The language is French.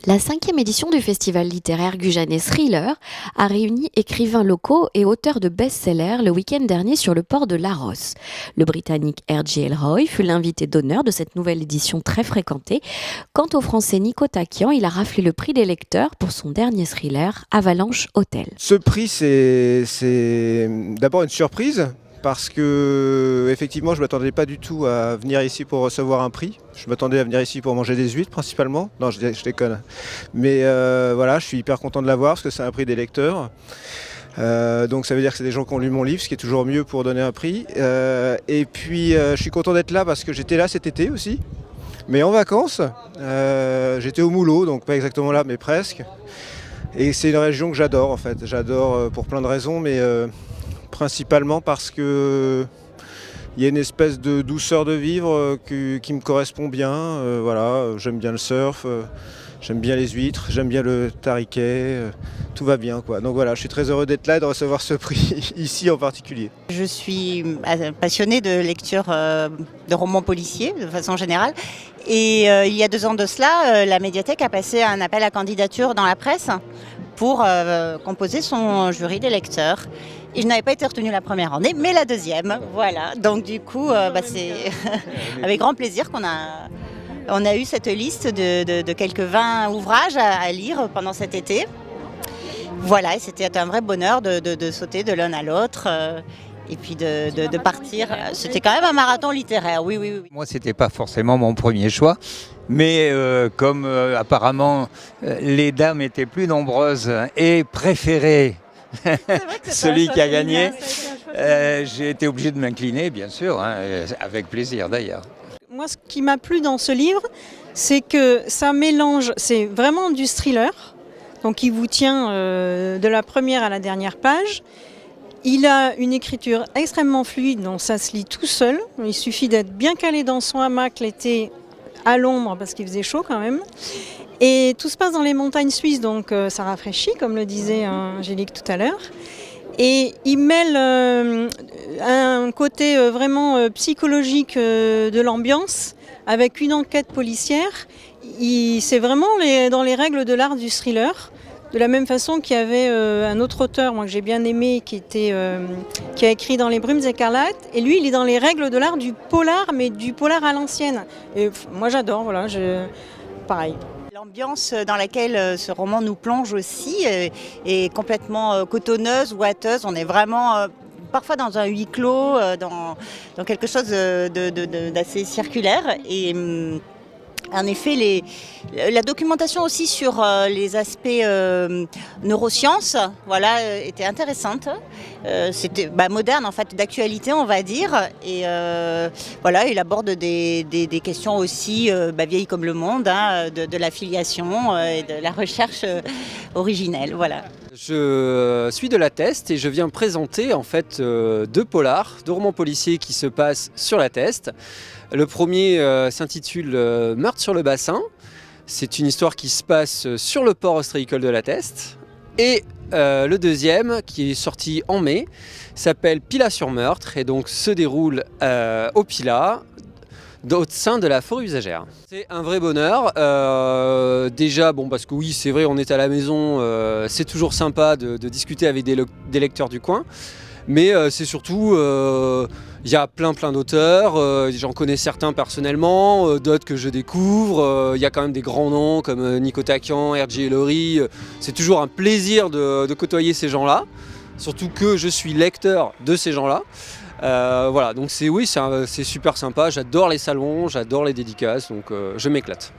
La 5e édition du festival littéraire gujanais Thriller a réuni écrivains locaux et auteurs de best-sellers le week-end dernier sur le port de Larros. Le Britannique R.J. Elroy fut l'invité d'honneur de cette nouvelle édition très fréquentée. Quant au Français Nico Takian, il a raflé le prix des lecteurs pour son dernier thriller, Avalanche Hotel. Ce prix, c'est d'abord une surprise. Parce que effectivement, je ne m'attendais pas du tout à venir ici pour recevoir un prix. Je m'attendais à venir ici pour manger des huîtres principalement. Non, je déconne. Mais voilà, je suis hyper content de l'avoir parce que c'est un prix des lecteurs. Donc ça veut dire que c'est des gens qui ont lu mon livre, ce qui est toujours mieux pour donner un prix. Et puis je suis content d'être là parce que j'étais là cet été aussi, mais en vacances. J'étais au Moulot, donc pas exactement là, mais presque. Et c'est une région que j'adore en fait. J'adore pour plein de raisons, mais principalement parce que il y a une espèce de douceur de vivre qui me correspond bien. Voilà, j'aime bien le surf, j'aime bien les huîtres, j'aime bien le tariquet, tout va bien quoi. Donc voilà, je suis très heureux d'être là et de recevoir ce prix ici en particulier. Je suis passionnée de lecture de romans policiers de façon générale. Et il y a 2 ans de cela, la médiathèque a passé un appel à candidature dans la presse pour composer son jury des lecteurs. Et je n'avais pas été retenue la première année, mais la deuxième. Voilà. Donc du coup, c'est avec grand plaisir qu'on a eu cette liste de quelques 20 ouvrages à lire pendant cet été. Voilà, et c'était un vrai bonheur de sauter de l'un à l'autre. Et puis de partir. C'était quand même un marathon littéraire, oui. Moi, c'était pas forcément mon premier choix, mais comme apparemment les dames étaient plus nombreuses et préféraient celui qui a gagné, j'ai été obligé de m'incliner, bien sûr, avec plaisir d'ailleurs. Moi, ce qui m'a plu dans ce livre, c'est que ça mélange, c'est vraiment du thriller, donc il vous tient de la première à la dernière page. Il a une écriture extrêmement fluide, donc ça se lit tout seul. Il suffit d'être bien calé dans son hamac l'été à l'ombre parce qu'il faisait chaud quand même. Et tout se passe dans les montagnes suisses, donc ça rafraîchit, comme le disait Angélique tout à l'heure. Et il mêle un côté vraiment psychologique de l'ambiance avec une enquête policière. C'est vraiment dans les règles de l'art du thriller. De la même façon qu'il y avait un autre auteur moi, que j'ai bien aimé qui a écrit Dans les brumes écarlates. Et lui, il est dans les règles de l'art du polar, mais du polar à l'ancienne. Et moi, j'adore, voilà, pareil. L'ambiance dans laquelle ce roman nous plonge aussi est complètement cotonneuse, ouateuse. On est vraiment parfois dans un huis clos, dans quelque chose d'assez circulaire. Et en effet, la documentation aussi sur les aspects neurosciences, voilà, était intéressante. C'était moderne en fait, d'actualité on va dire. Et voilà, il aborde des questions aussi vieilles comme le monde, de la filiation et de la recherche originelle. Voilà. Je suis de la Teste et je viens présenter en fait 2 polars, 2 romans policiers qui se passent sur la Teste. Le premier s'intitule Meurtre sur le bassin. C'est une histoire qui se passe sur le port ostréicole de la Teste. Et le deuxième, qui est sorti en mai, s'appelle Pilat sur meurtre et donc se déroule au Pilat, au sein de la forêt usagère. C'est un vrai bonheur. Déjà, parce que oui, c'est vrai, on est à la maison, c'est toujours sympa de discuter avec des lecteurs du coin. Mais c'est surtout, il y a plein d'auteurs, j'en connais certains personnellement, d'autres que je découvre, il y a quand même des grands noms comme Nico Takian, R.J. Elroy, c'est toujours un plaisir de côtoyer ces gens-là, surtout que je suis lecteur de ces gens-là. Voilà, donc c'est super sympa, j'adore les salons, j'adore les dédicaces, donc je m'éclate.